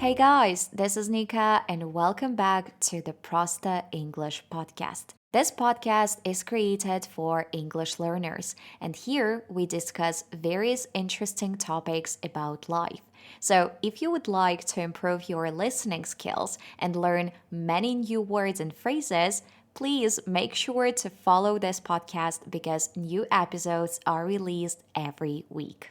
Hey guys, this is Nika and welcome back to the Prost English podcast. This podcast is created for English learners, and here we discuss various interesting topics about life. So, if you would like to improve your listening skills and learn many new words and phrases, please make sure to follow this podcast because new episodes are released every week.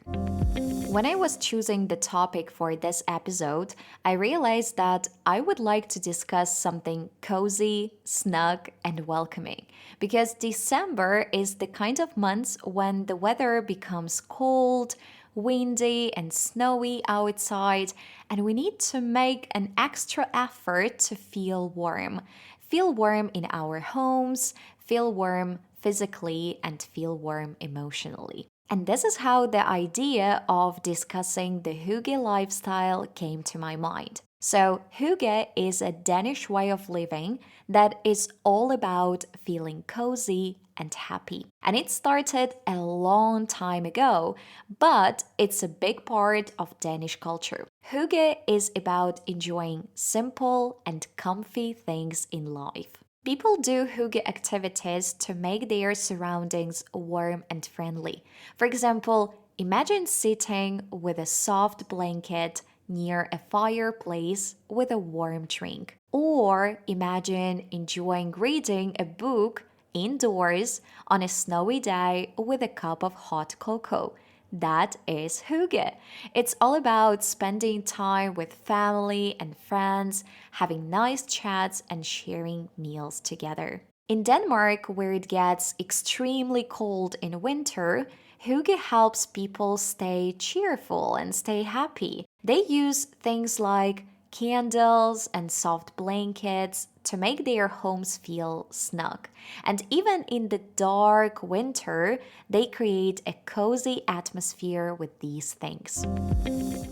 When I was choosing the topic for this episode, I realized that I would like to discuss something cozy, snug, and welcoming. Because December is the kind of month when the weather becomes cold, windy, and snowy outside, and we need to make an extra effort to feel warm. Feel warm in our homes, feel warm physically, and feel warm emotionally. And this is how the idea of discussing the hygge lifestyle came to my mind. So, hygge is a Danish way of living that is all about feeling cozy and happy. And it started a long time ago, but it's a big part of Danish culture. Hygge is about enjoying simple and comfy things in life. People do hygge activities to make their surroundings warm and friendly. For example, imagine sitting with a soft blanket near a fireplace with a warm drink. Or imagine enjoying reading a book indoors on a snowy day with a cup of hot cocoa. That is hygge. It's all about spending time with family and friends, having nice chats, and sharing meals together. In Denmark, where it gets extremely cold in winter, hygge helps people stay cheerful and stay happy. They use things like candles and soft blankets to make their homes feel snug. And even in the dark winter, they create a cozy atmosphere with these things.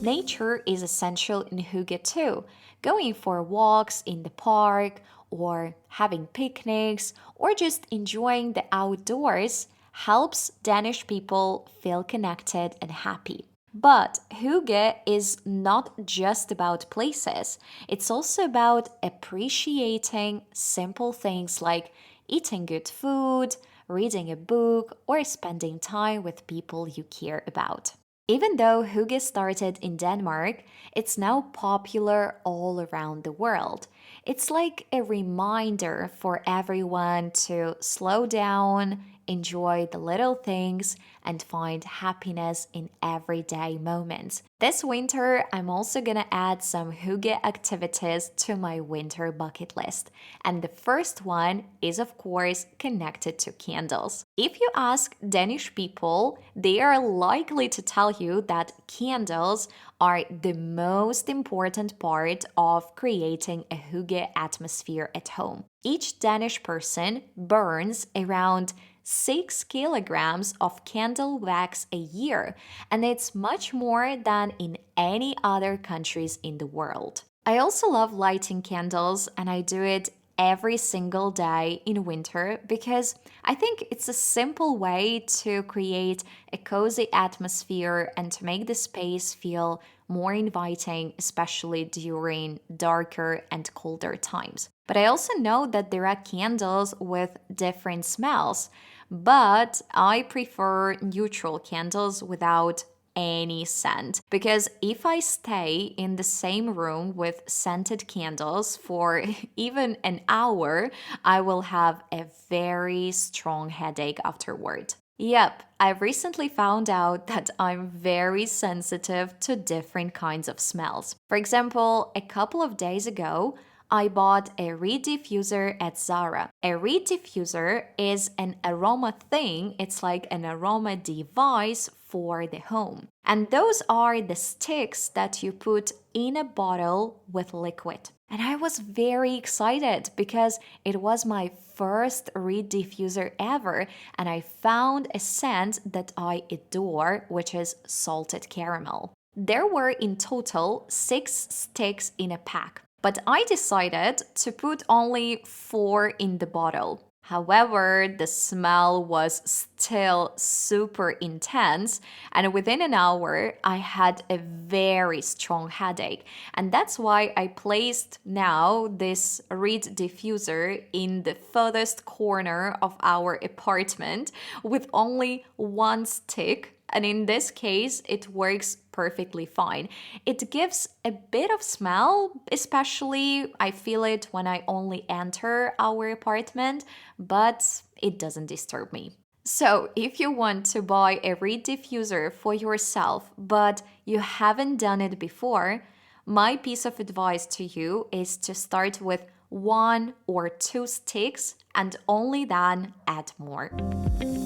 Nature is essential in hygge too. Going for walks in the park, or having picnics, or just enjoying the outdoors helps Danish people feel connected and happy. But hygge is not just about places. It's also about appreciating simple things like eating good food, reading a book, or spending time with people you care about. Even though hygge started in Denmark, it's now popular all around the world. It's like a reminder for everyone to slow down, enjoy the little things, and find happiness in everyday moments. This winter, I'm also gonna add some hygge activities to my winter bucket list. And the first one is, of course, connected to candles. If you ask Danish people, they are likely to tell you that candles are the most important part of creating a hygge atmosphere at home. Each Danish person burns around 6 kilograms of candle wax a year, and it's much more than in any other countries in the world. I also love lighting candles, and I do it every single day in winter because I think it's a simple way to create a cozy atmosphere and to make the space feel more inviting, especially during darker and colder times. But I also know that there are candles with different smells, but I prefer neutral candles without any scent because if I stay in the same room with scented candles for even an hour, I will have a very strong headache afterward. Yep, I've recently found out that I'm very sensitive to different kinds of smells. For example, a couple of days ago, I bought a reed diffuser at Zara. A reed diffuser is an aroma thing, it's like an aroma device for the home. And those are the sticks that you put in a bottle with liquid. And I was very excited because it was my first reed diffuser ever, and I found a scent that I adore, which is salted caramel. There were in total 6 sticks in a pack. But I decided to put only 4 in the bottle. However, the smell was still super intense, and within an hour, I had a very strong headache. And that's why I placed now this reed diffuser in the furthest corner of our apartment with only one stick. And in this case, it works perfectly fine. It gives a bit of smell, especially I feel it when I only enter our apartment, but it doesn't disturb me. So, if you want to buy a reed diffuser for yourself, but you haven't done it before, my piece of advice to you is to start with 1 or 2 sticks and only then add more.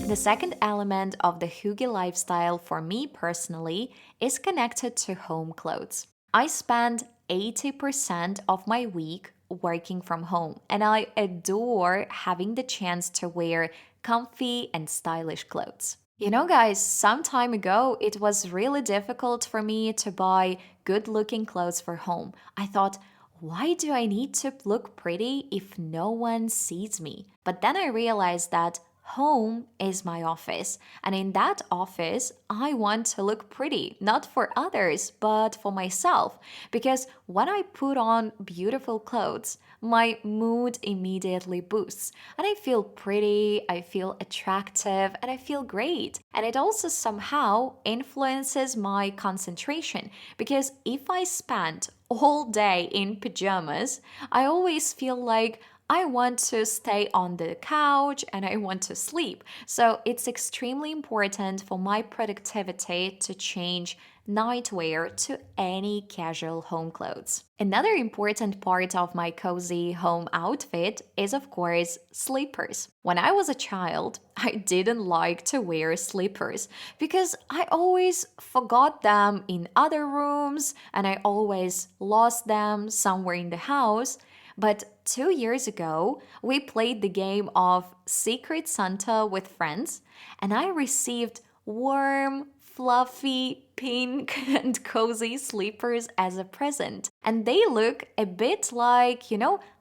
The second element of the hygge lifestyle for me personally is connected to home clothes. I spend 80% of my week working from home, and I adore having the chance to wear comfy and stylish clothes. You know, guys, some time ago, it was really difficult for me to buy good looking clothes for home. I thought, why do I need to look pretty if no one sees me? But then I realized that home is my office, and in that office, I want to look pretty, not for others, but for myself. Because when I put on beautiful clothes, my mood immediately boosts, and I feel pretty, I feel attractive, and I feel great. And it also somehow influences my concentration because if I spend all day in pajamas, I always feel like I want to stay on the couch and I want to sleep. So it's extremely important for my productivity to change nightwear to any casual home clothes. Another important part of my cozy home outfit is, of course, slippers. When I was a child, I didn't like to wear slippers because I always forgot them in other rooms and I always lost them somewhere in the house. But 2 years ago, we played the game of Secret Santa with friends, and I received warm, fluffy, pink, and cozy slippers as a present. And they look a bit like,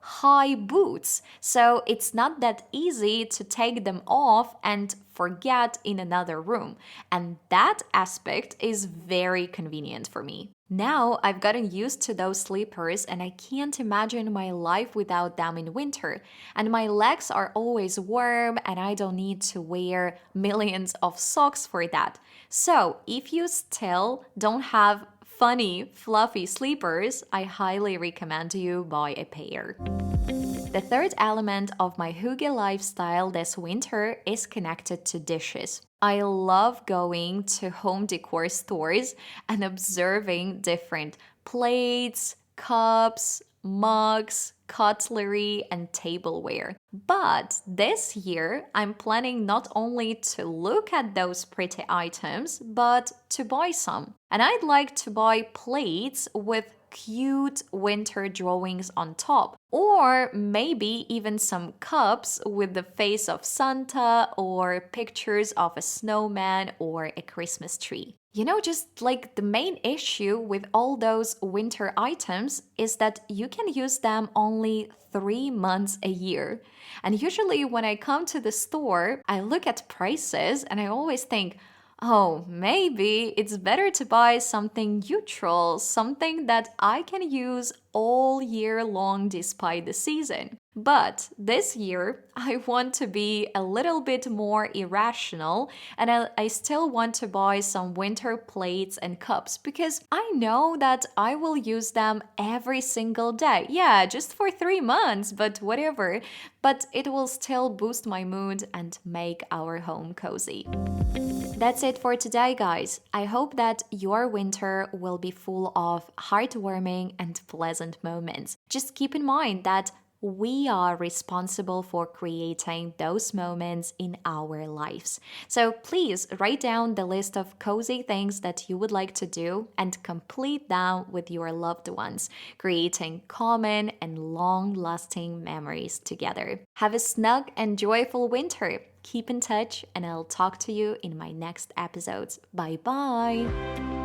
high boots. So it's not that easy to take them off and forget in another room. And that aspect is very convenient for me. Now I've gotten used to those slippers and I can't imagine my life without them in winter. And my legs are always warm and I don't need to wear millions of socks for that. So if you still don't have funny, fluffy slippers, I highly recommend you buy a pair. The third element of my hygge lifestyle this winter is connected to dishes. I love going to home decor stores and observing different plates, cups, mugs, cutlery, and tableware. But this year, I'm planning not only to look at those pretty items, but to buy some. And I'd like to buy plates with cute winter drawings on top, or maybe even some cups with the face of Santa or pictures of a snowman or a Christmas tree. Just like the main issue with all those winter items is that you can use them only 3 months a year. And usually when I come to the store, I look at prices and I always think, oh, maybe it's better to buy something neutral, something that I can use all year long despite the season. But this year, I want to be a little bit more irrational and I still want to buy some winter plates and cups because I know that I will use them every single day. Yeah, just for 3 months, but whatever. But it will still boost my mood and make our home cozy. That's it for today, guys. I hope that your winter will be full of heartwarming and pleasant moments. Just keep in mind that we are responsible for creating those moments in our lives. So please write down the list of cozy things that you would like to do and complete them with your loved ones, creating common and long-lasting memories together. Have a snug and joyful winter. Keep in touch, and I'll talk to you in my next episodes. Bye bye.